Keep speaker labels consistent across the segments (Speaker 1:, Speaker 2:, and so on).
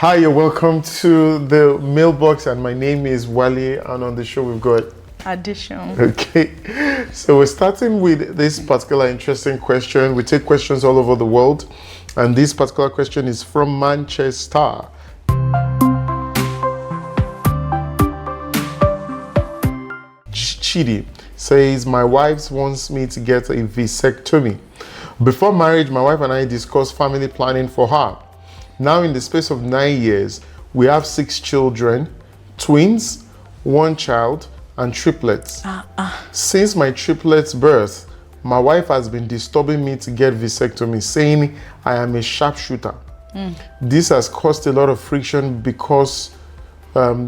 Speaker 1: Hi, you're welcome to the mailbox, and my name is Wale, and on the show we've got
Speaker 2: Addition.
Speaker 1: Okay, so we're starting with this particular interesting question. We take questions all over the world, and this particular question is from Manchester. Chidi says, my wife wants me to get a vasectomy. Before marriage, my wife and I discussed family planning for her. Now, in the space of 9 years, we have 6 children, twins, 1 child, and triplets. Since my triplets' birth, my wife has been disturbing me to get vasectomy, saying I am a sharpshooter. This has caused a lot of friction because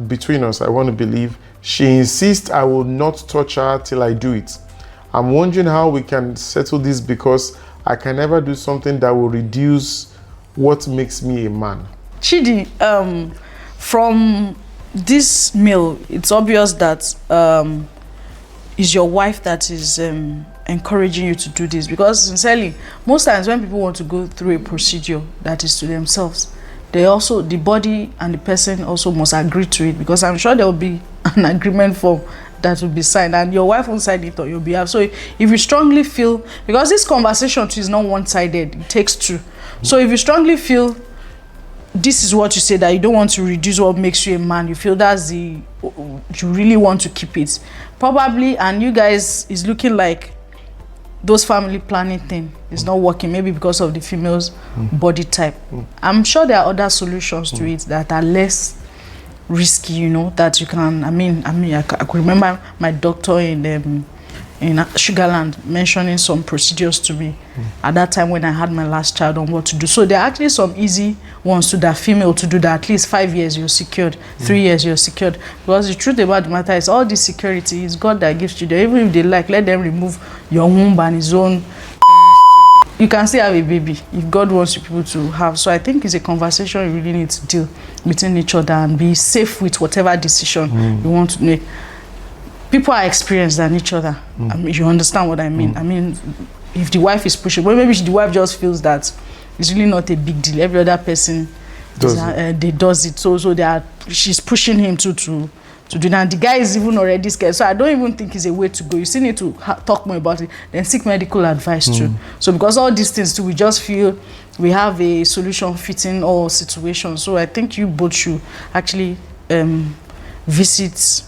Speaker 1: between us, I want to believe. She insists I will not touch her till I do it. I'm wondering how we can settle this because I can never do something that will reduce what makes me a man.
Speaker 2: Chidi, from this mail, it's obvious that it's your wife that is encouraging you to do this, because sincerely, most times when people want to go through a procedure that is to themselves, they also, the body and the person also must agree to it, because I'm sure there will be an agreement form that will be signed, and your wife won't sign it on your behalf. So if you strongly feel, because this conversation too is not one-sided, it takes two. So if you strongly feel this is what you say, that you don't want to reduce what makes you a man, you feel that's the, you really want to keep it, probably, and you guys is looking like those family planning thing is not working, maybe because of the female's body type. I'm sure there are other solutions to it that are less risky, you know, that you can, I could remember my doctor in Sugarland mentioning some procedures to me at that time when I had my last child on what to do. So there are actually some easy ones to that female to do that. At least 5 years you're secured, 3 years you're secured. Because the truth about the matter is all this security is God that gives you there. Even if they like, let them remove your womb and his own. You can still have a baby if God wants you people to have. So I think it's a conversation you really need to deal between each other and be safe with whatever decision you want to make. People are experienced than each other. I mean, you understand what I mean? I mean, if the wife is pushing, well, maybe the wife just feels that it's really not a big deal. Every other person does it. So she's pushing him to do that. The guy is even already scared. So I don't even think it's a way to go. You still need to talk more about it, then seek medical advice too. So because all these things too, we just feel we have a solution fitting all situations. So I think you both should actually visit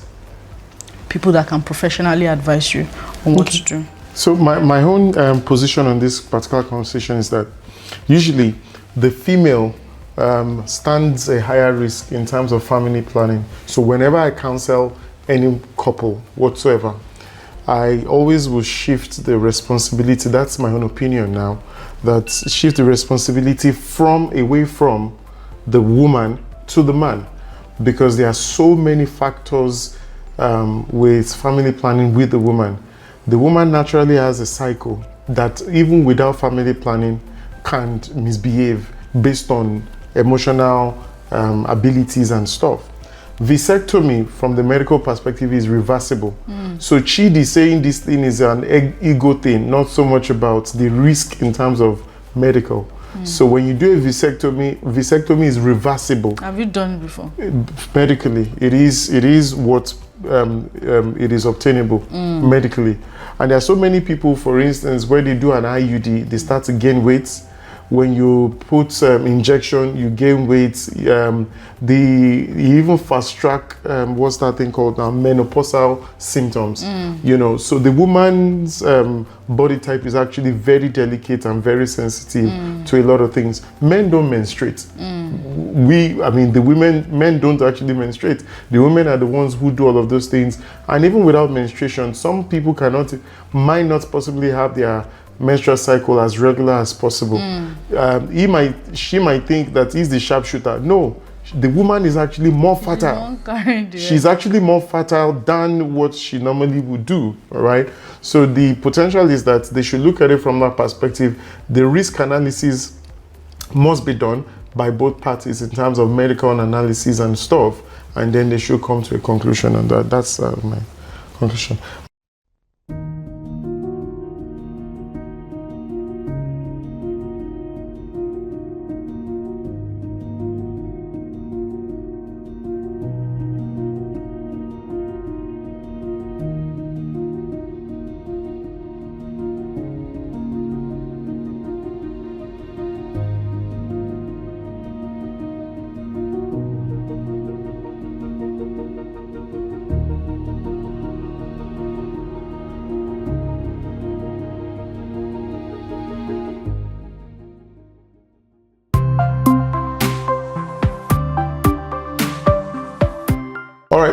Speaker 2: people that can professionally advise you on what to do.
Speaker 1: So my own position on this particular conversation is that usually the female stands a higher risk in terms of family planning. So whenever I counsel any couple whatsoever, I always will shift the responsibility. That's my own opinion now, that shift the responsibility away from the woman to the man, because there are so many factors with family planning with the woman. The woman naturally has a cycle that even without family planning can't misbehave based on emotional abilities and stuff. Vasectomy from the medical perspective is reversible. So Chidi saying this thing is an ego thing, not so much about the risk in terms of medical. So when you do a vasectomy is reversible.
Speaker 2: Have you done it before?
Speaker 1: Medically, it is what it is obtainable medically. And there are so many people, for instance, where they do an IUD, they start to gain weight. When you put injection, you gain weight. You even fast track what's that thing called now, menopausal symptoms. You know, so the woman's body type is actually very delicate and very sensitive to a lot of things. Men don't menstruate. Men don't actually menstruate. The women are the ones who do all of those things. And even without menstruation, some people might not possibly have their menstrual cycle as regular as possible. She might think that he's the sharpshooter. No, the woman is actually more fertile. She's actually more fertile than what she normally would do. All right. So the potential is that they should look at it from that perspective. The risk analysis must be done by both parties in terms of medical analysis and stuff, and then they should come to a conclusion on that. That's my conclusion.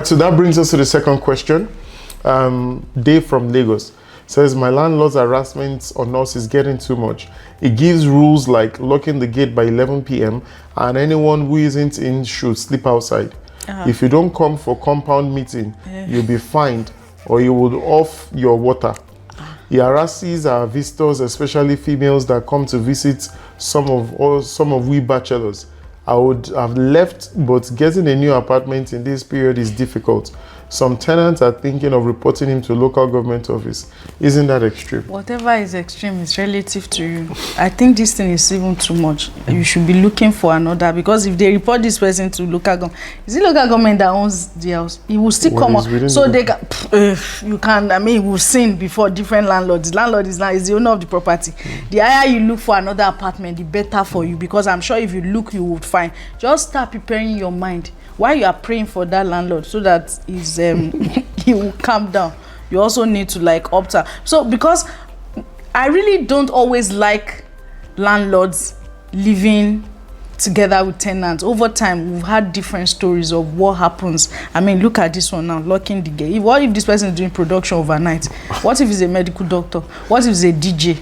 Speaker 1: right, so that brings us to the second question. Dave from Lagos says, my landlord's harassment on us is getting too much. He gives rules like locking the gate by 11 p.m. and anyone who isn't in should sleep outside. If you don't come for compound meeting, you'll be fined or you will off your water. He harasses our visitors, especially females that come to visit some of we bachelors. I would have left, but getting a new apartment in this period is difficult. Some tenants are thinking of reporting him to local government office. Isn't that extreme?
Speaker 2: Whatever is extreme is relative to you. I think this thing is even too much. You should be looking for another, because if they report this person to local government, is it local government that owns the house? It will still come up. So they can, you can, I mean, we've seen before different landlords. The landlord is the owner of the property. The higher you look for another apartment, the better for you, because I'm sure if you look, you would find. Just start preparing your mind while you are praying for that landlord, so that he will calm down. You also need to like opt out. So because I really don't always like landlords living together with tenants. Over time, we've had different stories of what happens. I mean, look at this one now, locking the gate. What if this person is doing production overnight? What if he's a medical doctor? What if he's a DJ?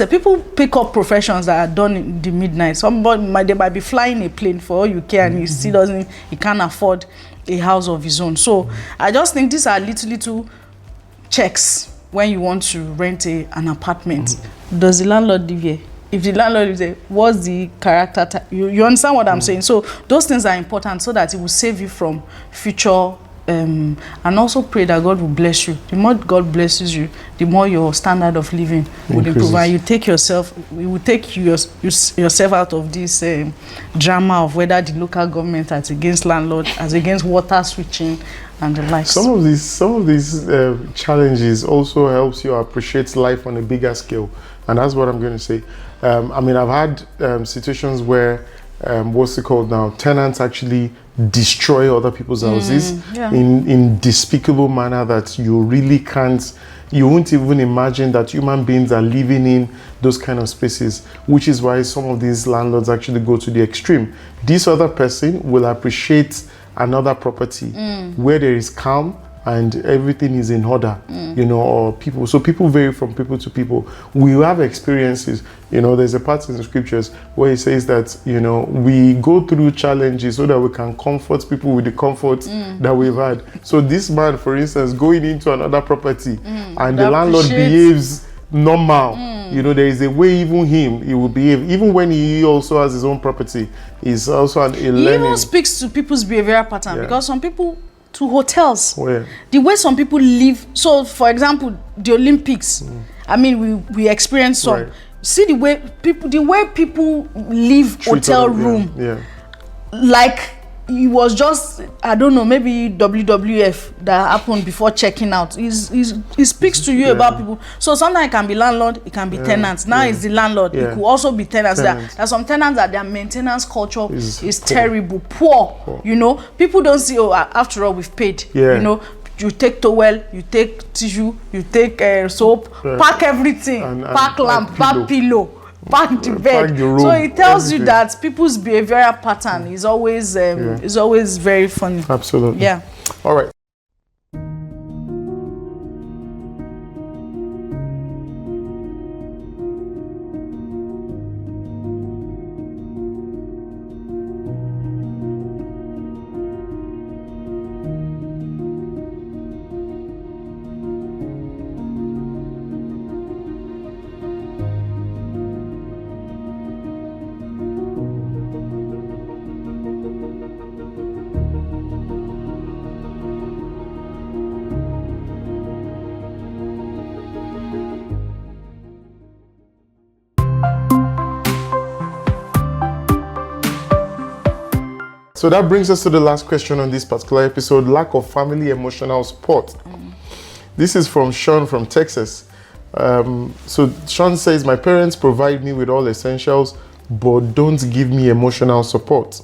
Speaker 2: People pick up professions that are done in the midnight. They might be flying a plane for all you care, and he can't afford a house of his own. So I just think these are little checks when you want to rent an apartment. Does the landlord live here? If the landlord lives there, what's the character type? You understand what I'm saying? So those things are important, so that it will save you from future. And also pray that God will bless you. The more God blesses you, the more your standard of living will improve. And you will take yourself out of this drama of whether the local government is against landlord, as against water switching and the like. Some
Speaker 1: of these challenges also helps you appreciate life on a bigger scale, and that's what I'm going to say. I mean, I've had situations where what's it called now? Tenants actually destroy other people's houses in despicable manner that you really can't. You won't even imagine that human beings are living in those kind of spaces, which is why some of these landlords actually go to the extreme. This other person will appreciate another property where there is calm and everything is in order, or people. So people vary from people to people. We have experiences, there's a part in the scriptures where it says that, we go through challenges so that we can comfort people with the comfort that we've had. So this man, for instance, going into another property and the landlord behaves normal. There is a way he will behave, even when he also has his own property. He's also a learning.
Speaker 2: He even speaks to people's behavioral pattern, because some people, to hotels, the way some people live. So for example, the Olympics, I mean, we experience some. Right. See the way people leave hotel room, like it was just, I don't know, maybe WWF that happened before checking out. It speaks to you about people. So sometimes it can be landlord, it can be tenants. Now it's the landlord. It could also be tenants. There are some tenants that their maintenance culture is terrible, poor. People don't see, after all, we've paid. You take towel, you take tissue, you take soap, pack everything, pack lamp, pack pillow. Pack the bed. So it tells you that people's behavioral pattern is always very funny.
Speaker 1: Absolutely.
Speaker 2: Yeah.
Speaker 1: All right. So that brings us to the last question on this particular episode: lack of family emotional support. This is from Sean from Texas. So Sean says, my parents provide me with all essentials, but don't give me emotional support.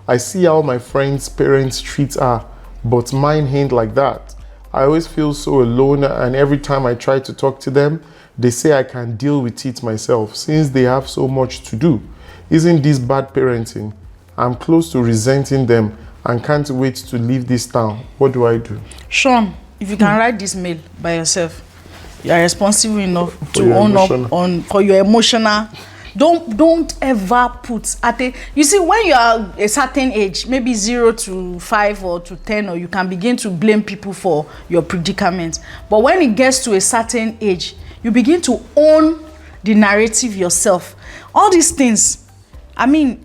Speaker 1: I see how my friends' parents treat her, but mine ain't like that. I always feel so alone, and every time I try to talk to them, they say I can deal with it myself since they have so much to do. Isn't this bad parenting? I'm close to resenting them and can't wait to leave this town. What do I do?
Speaker 2: Sean, if you can write this mail by yourself, you are responsible enough to own up for your emotional. Don't ever put you see, when you are a certain age, maybe 0 to 5 or to 10, or you can begin to blame people for your predicament. But when it gets to a certain age, you begin to own the narrative yourself. All these things, I mean,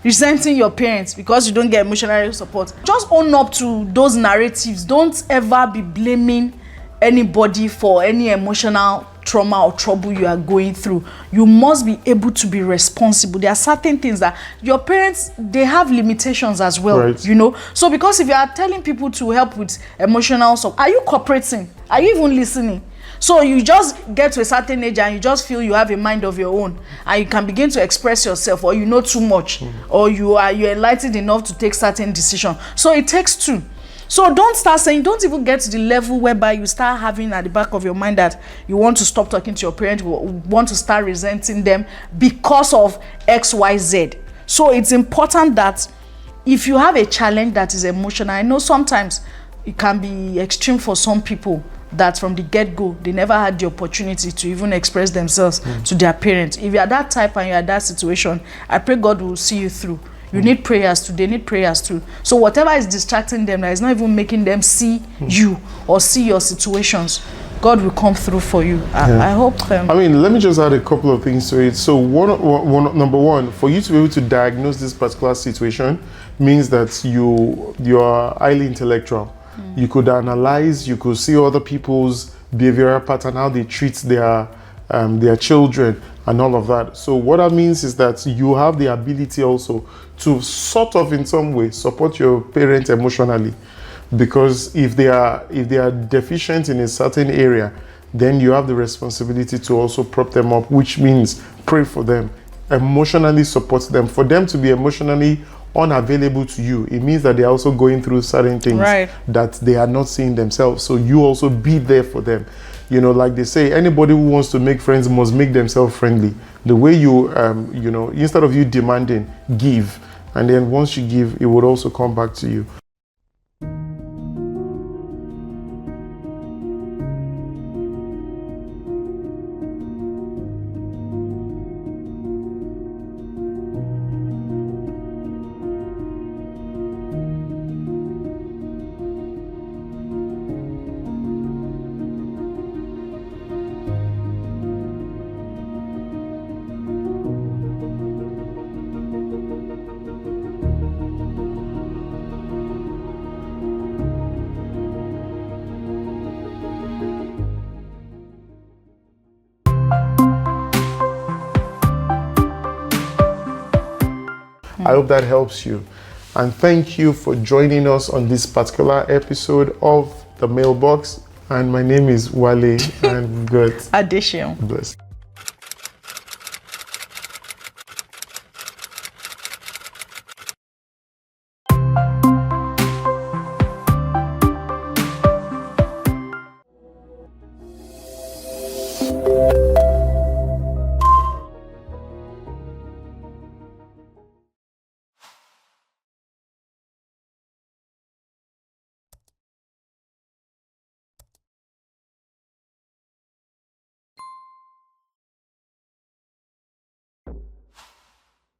Speaker 2: resenting your parents because you don't get emotional support, just own up to those narratives. Don't ever be blaming anybody for any emotional trauma or trouble you are going through. You must be able to be responsible. There are certain things that your parents, they have limitations as well,
Speaker 1: right.
Speaker 2: You know. So because if you are telling people to help with emotional support, are you cooperating? Are you even listening? So you just get to a certain age and you just feel you have a mind of your own, and you can begin to express yourself, or you know too much, or you're enlightened enough to take certain decisions. So it takes two. So don't start saying, don't even get to the level whereby you start having at the back of your mind that you want to stop talking to your parents, want to start resenting them because of XYZ. So it's important that if you have a challenge that is emotional, I know sometimes it can be extreme for some people that from the get-go, they never had the opportunity to even express themselves to their parents. If you are that type and you are that situation, I pray God will see you through. You need prayers too. They need prayers too. So whatever is distracting them, that is not even making them see you or see your situations, God will come through for you. I hope.
Speaker 1: I mean, let me just add a couple of things to it. So number one, for you to be able to diagnose this particular situation means that you are highly intellectual. You could analyze, you could see other people's behavioral pattern, how they treat their children and all of that. So what that means is that you have the ability also to sort of in some way support your parents emotionally, because if they are deficient in a certain area, then you have the responsibility to also prop them up, which means pray for them, emotionally support them. For them to be emotionally unavailable to you, it means that they're also going through certain things that they are not seeing themselves. So you also be there for them. You know, like they say, anybody who wants to make friends must make themselves friendly. The way you, instead of you demanding, give. And then once you give, it would also come back to you. I hope that helps you. And thank you for joining us on this particular episode of The Mailbox. And my name is Wale, and we've got
Speaker 2: Addition.
Speaker 1: Bless.